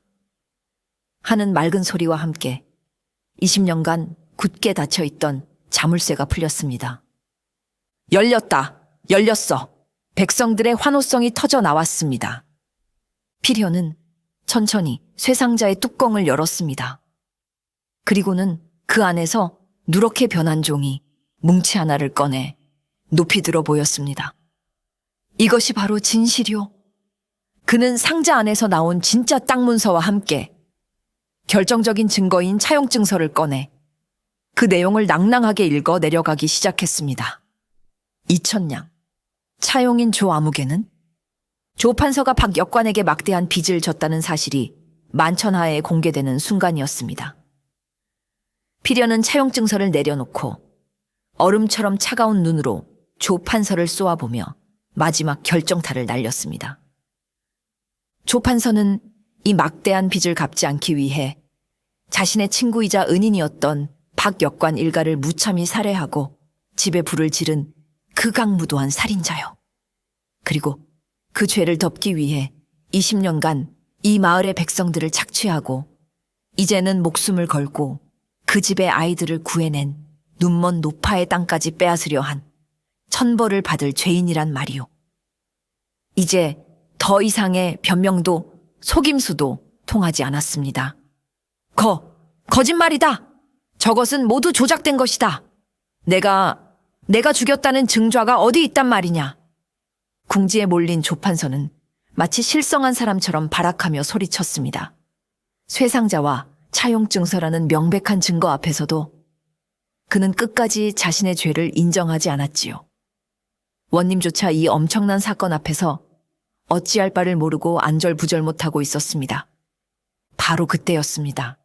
하는 맑은 소리와 함께 20년간 굳게 닫혀있던 자물쇠가 풀렸습니다. 열렸다! 열렸어! 백성들의 환호성이 터져 나왔습니다. 필연은 천천히 쇠상자의 뚜껑을 열었습니다. 그리고는 그 안에서 누렇게 변한 종이 뭉치 하나를 꺼내 높이 들어 보였습니다. 이것이 바로 진실이요. 그는 상자 안에서 나온 진짜 땅 문서와 함께 결정적인 증거인 차용증서를 꺼내 그 내용을 낭낭하게 읽어 내려가기 시작했습니다. 2000냥. 차용인 조 아무개는 조 판서가 박 역관에게 막대한 빚을 졌다는 사실이 만천하에 공개되는 순간이었습니다. 필연은 차용 증서를 내려놓고 얼음처럼 차가운 눈으로 조 판서를 쏘아보며 마지막 결정타를 날렸습니다. 조 판서는 이 막대한 빚을 갚지 않기 위해 자신의 친구이자 은인이었던 박 역관 일가를 무참히 살해하고 집에 불을 지른 극악무도한 살인자요. 그리고 그 죄를 덮기 위해 20년간 이 마을의 백성들을 착취하고 이제는 목숨을 걸고 그 집의 아이들을 구해낸 눈먼 노파의 땅까지 빼앗으려 한 천벌을 받을 죄인이란 말이요. 이제 더 이상의 변명도 속임수도 통하지 않았습니다. 거짓말이다! 저것은 모두 조작된 것이다! 내가 죽였다는 증좌가 어디 있단 말이냐? 궁지에 몰린 조 판서는 마치 실성한 사람처럼 발악하며 소리쳤습니다. 쇠상자와 차용 증서라는 명백한 증거 앞에서도 그는 끝까지 자신의 죄를 인정하지 않았지요. 원님조차 이 엄청난 사건 앞에서 어찌할 바를 모르고 안절부절 못하고 있었습니다. 바로 그때였습니다.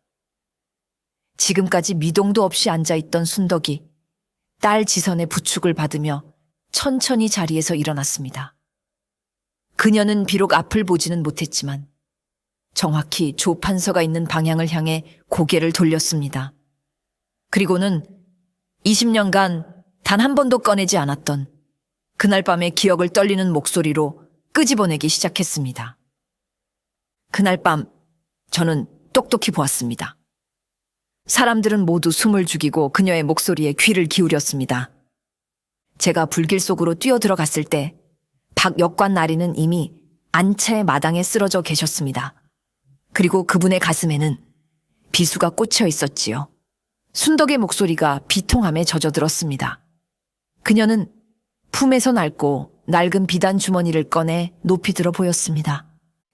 지금까지 미동도 없이 앉아있던 순덕이 딸 지선의 부축을 받으며 천천히 자리에서 일어났습니다. 그녀는 비록 앞을 보지는 못했지만 정확히 조 판서가 있는 방향을 향해 고개를 돌렸습니다. 그리고는 20년간 단 한 번도 꺼내지 않았던 그날 밤의 기억을 떨리는 목소리로 끄집어내기 시작했습니다. 그날 밤 저는 똑똑히 보았습니다. 사람들은 모두 숨을 죽이고 그녀의 목소리에 귀를 기울였습니다. 제가 불길 속으로 뛰어들어갔을 때 박 역관 나리는 이미 안채의 마당에 쓰러져 계셨습니다. 그리고 그분의 가슴에는 비수가 꽂혀 있었지요. 순덕의 목소리가 비통함에 젖어들었습니다. 그녀는 품에서 낡고 낡은 비단 주머니를 꺼내 높이 들어 보였습니다.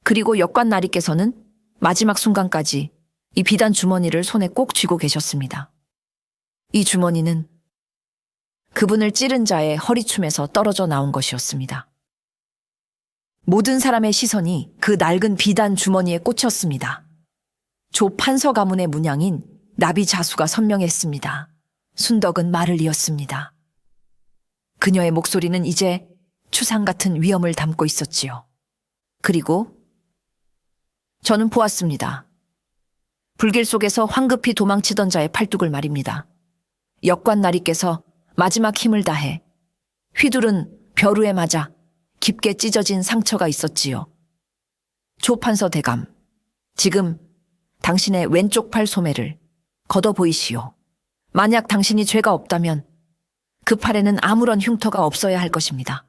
그리고 역관 나리께서는 마지막 순간까지 이 비단 주머니를 손에 꼭 쥐고 계셨습니다. 이 주머니는 그분을 찌른 자의 허리춤에서 떨어져 나온 것이었습니다. 모든 사람의 시선이 그 낡은 비단 주머니에 꽂혔습니다. 조 판서 가문의 문양인 나비 자수가 선명했습니다. 순덕은 말을 이었습니다. 그녀의 목소리는 이제 추상 같은 위엄을 담고 있었지요. 그리고 저는 보았습니다. 불길 속에서 황급히 도망치던 자의 팔뚝을 말입니다. 역관 나리께서 마지막 힘을 다해 휘두른 벼루에 맞아 깊게 찢어진 상처가 있었지요. 조 판서 대감, 지금 당신의 왼쪽 팔 소매를 걷어 보이시오. 만약 당신이 죄가 없다면 그 팔에는 아무런 흉터가 없어야 할 것입니다.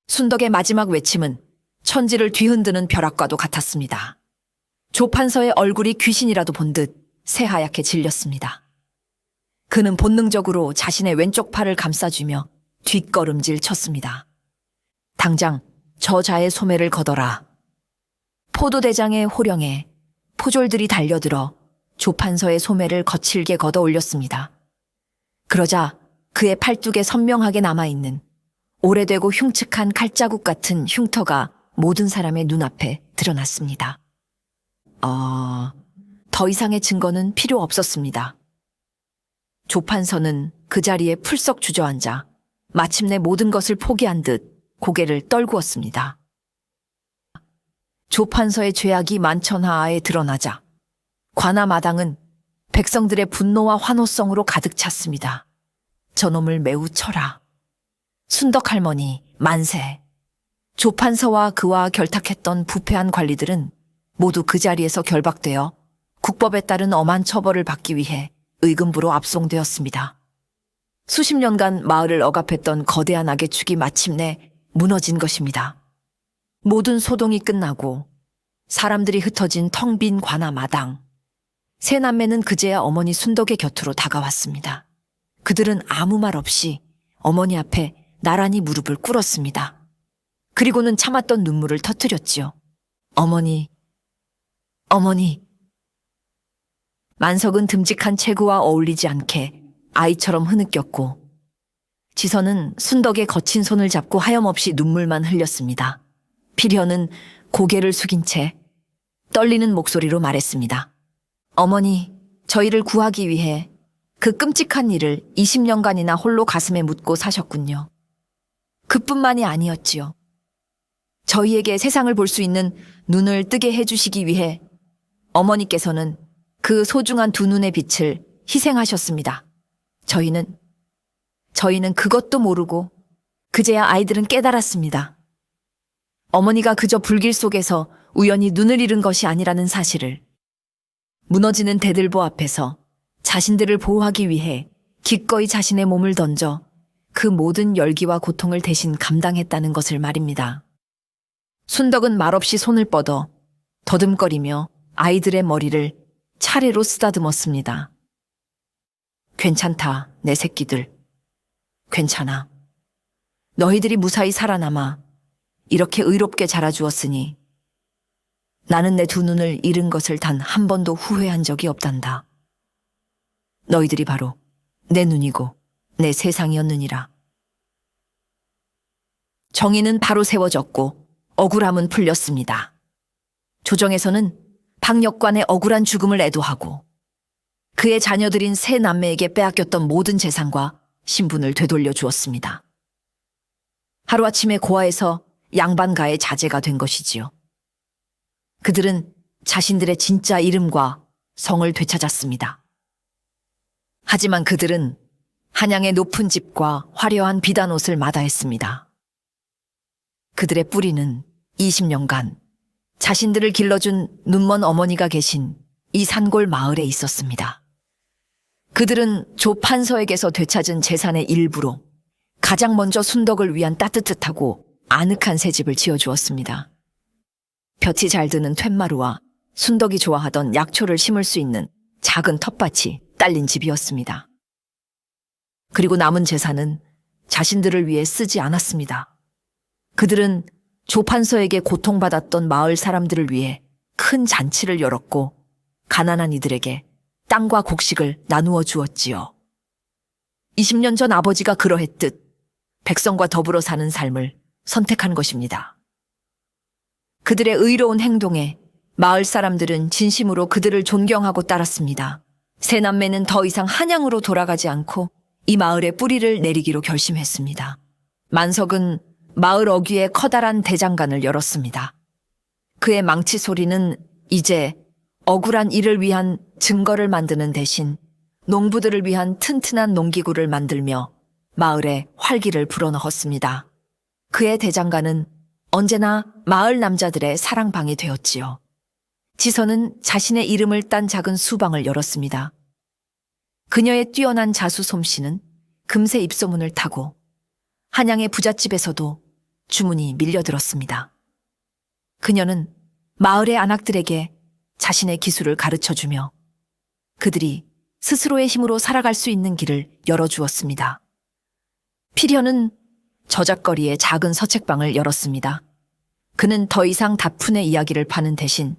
순덕의 마지막 외침은 천지를 뒤흔드는 벼락과도 같았습니다. 조 판서의 얼굴이 귀신이라도 본 듯 새하얗게 질렸습니다. 그는 본능적으로 자신의 왼쪽 팔을 감싸주며 뒷걸음질 쳤습니다. 당장 저자의 소매를 걷어라. 포도대장의 호령에 포졸들이 달려들어 조 판서의 소매를 거칠게 걷어 올렸습니다. 그러자 그의 팔뚝에 선명하게 남아있는 오래되고 흉측한 칼자국 같은 흉터가 모든 사람의 눈앞에 드러났습니다. 더 이상의 증거는 필요 없었습니다. 조 판서는 그 자리에 풀썩 주저앉아 마침내 모든 것을 포기한 듯 고개를 떨구었습니다. 조 판서의 죄악이 만천하에 드러나자 관아 마당은 백성들의 분노와 환호성으로 가득 찼습니다. 저놈을 매우 쳐라. 순덕 할머니 만세. 조 판서와 그와 결탁했던 부패한 관리들은 모두 그 자리에서 결박되어 국법에 따른 엄한 처벌을 받기 위해 의금부로 압송되었습니다. 수십 년간 마을을 억압했던 거대한 악의 축이 마침내 무너진 것입니다. 모든 소동이 끝나고 사람들이 흩어진 텅 빈 관아 마당. 세 남매는 그제야 어머니 순덕의 곁으로 다가왔습니다. 그들은 아무 말 없이 어머니 앞에 나란히 무릎을 꿇었습니다. 그리고는 참았던 눈물을 터뜨렸지요. 어머니. 만석은 듬직한 체구와 어울리지 않게 아이처럼 흐느꼈고, 지선은 순덕의 거친 손을 잡고 하염없이 눈물만 흘렸습니다. 필현은 고개를 숙인 채 떨리는 목소리로 말했습니다. 어머니, 저희를 구하기 위해 그 끔찍한 일을 20년간이나 홀로 가슴에 묻고 사셨군요. 그뿐만이 아니었지요. 저희에게 세상을 볼 수 있는 눈을 뜨게 해주시기 위해 어머니께서는 그 소중한 두 눈의 빛을 희생하셨습니다. 저희는 그것도 모르고 그제야 아이들은 깨달았습니다. 어머니가 그저 불길 속에서 우연히 눈을 잃은 것이 아니라는 사실을. 무너지는 대들보 앞에서 자신들을 보호하기 위해 기꺼이 자신의 몸을 던져 그 모든 열기와 고통을 대신 감당했다는 것을 말입니다. 순덕은 말없이 손을 뻗어 더듬거리며 아이들의 머리를 차례로 쓰다듬었습니다. 괜찮다, 내 새끼들. 괜찮아. 너희들이 무사히 살아남아 이렇게 의롭게 자라주었으니 나는 내 두 눈을 잃은 것을 단 한 번도 후회한 적이 없단다. 너희들이 바로 내 눈이고 내 세상이었느니라. 정의는 바로 세워졌고 억울함은 풀렸습니다. 조정에서는 박역관의 억울한 죽음을 애도하고 그의 자녀들인 세 남매에게 빼앗겼던 모든 재산과 신분을 되돌려 주었습니다. 하루아침에 고아에서 양반가의 자제가 된 것이지요. 그들은 자신들의 진짜 이름과 성을 되찾았습니다. 하지만 그들은 한양의 높은 집과 화려한 비단옷을 마다했습니다. 그들의 뿌리는 20년간 자신들을 길러준 눈먼 어머니가 계신 이 산골 마을에 있었습니다. 그들은 조 판서에게서 되찾은 재산의 일부로 가장 먼저 순덕을 위한 따뜻하고 아늑한 새 집을 지어주었습니다. 볕이 잘 드는 툇마루와 순덕이 좋아하던 약초를 심을 수 있는 작은 텃밭이 딸린 집이었습니다. 그리고 남은 재산은 자신들을 위해 쓰지 않았습니다. 그들은 조판서에게 고통받았던 마을 사람들을 위해 큰 잔치를 열었고 가난한 이들에게 땅과 곡식을 나누어 주었지요. 20년 전 아버지가 그러했듯 백성과 더불어 사는 삶을 선택한 것입니다. 그들의 의로운 행동에 마을 사람들은 진심으로 그들을 존경하고 따랐습니다. 세 남매는 더 이상 한양으로 돌아가지 않고 이 마을에 뿌리를 내리기로 결심했습니다. 만석은 마을 어귀에 커다란 대장간을 열었습니다. 그의 망치 소리는 이제 억울한 일을 위한 증거를 만드는 대신 농부들을 위한 튼튼한 농기구를 만들며 마을에 활기를 불어넣었습니다. 그의 대장간은 언제나 마을 남자들의 사랑방이 되었지요. 지선은 자신의 이름을 딴 작은 수방을 열었습니다. 그녀의 뛰어난 자수 솜씨는 금세 입소문을 타고 한양의 부잣집에서도 주문이 밀려들었습니다. 그녀는 마을의 안악들에게 자신의 기술을 가르쳐주며 그들이 스스로의 힘으로 살아갈 수 있는 길을 열어주었습니다. 필현은 저작거리에 작은 서책방을 열었습니다. 그는 더 이상 다푼의 이야기를 파는 대신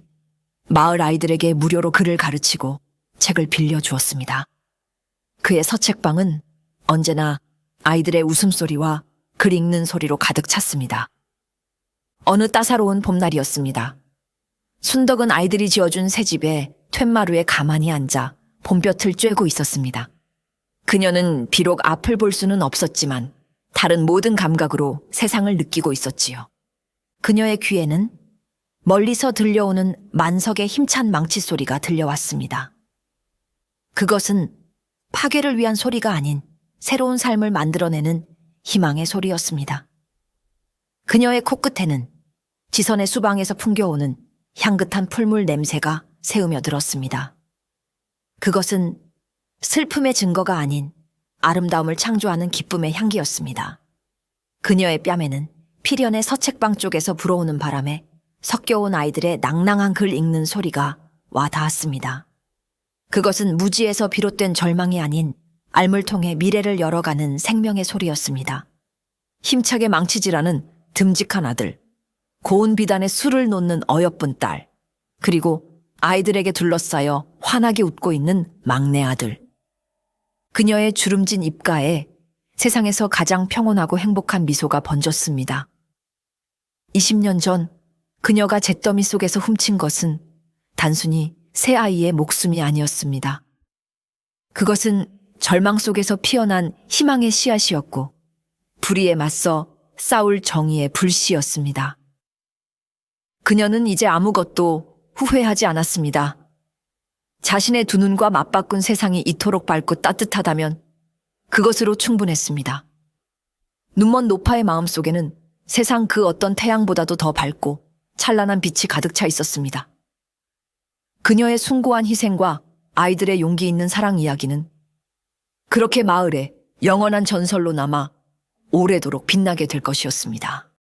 마을 아이들에게 무료로 글을 가르치고 책을 빌려주었습니다. 그의 서책방은 언제나 아이들의 웃음소리와 글 읽는 소리로 가득 찼습니다. 어느 따사로운 봄날이었습니다. 순덕은 아이들이 지어준 새 집에 툇마루에 가만히 앉아 봄볕을 쬐고 있었습니다. 그녀는 비록 앞을 볼 수는 없었지만 다른 모든 감각으로 세상을 느끼고 있었지요. 그녀의 귀에는 멀리서 들려오는 만석의 힘찬 망치 소리가 들려왔습니다. 그것은 파괴를 위한 소리가 아닌 새로운 삶을 만들어내는 희망의 소리였습니다. 그녀의 코끝에는 지선의 수방에서 풍겨오는 향긋한 풀물 냄새가 새으며 들었습니다. 그것은 슬픔의 증거가 아닌 아름다움을 창조하는 기쁨의 향기였습니다. 그녀의 뺨에는 필연의 서책방 쪽에서 불어오는 바람에 섞여온 아이들의 낭낭한 글 읽는 소리가 와 닿았습니다. 그것은 무지에서 비롯된 절망이 아닌 알물 통해 미래를 열어가는 생명의 소리였습니다. 힘차게 망치질하는 듬직한 아들, 고운 비단에 술을 놓는 어여쁜 딸, 그리고 아이들에게 둘러싸여 환하게 웃고 있는 막내 아들. 그녀의 주름진 입가에 세상에서 가장 평온하고 행복한 미소가 번졌습니다. 20년 전 그녀가 잿더미 속에서 훔친 것은 단순히 새 아이의 목숨이 아니었습니다. 그것은 절망 속에서 피어난 희망의 씨앗이었고 불의에 맞서 싸울 정의의 불씨였습니다. 그녀는 이제 아무것도 후회하지 않았습니다. 자신의 두 눈과 맞바꾼 세상이 이토록 밝고 따뜻하다면 그것으로 충분했습니다. 눈먼 노파의 마음속에는 세상 그 어떤 태양보다도 더 밝고 찬란한 빛이 가득 차 있었습니다. 그녀의 숭고한 희생과 아이들의 용기 있는 사랑 이야기는 그렇게 마을에 영원한 전설로 남아 오래도록 빛나게 될 것이었습니다.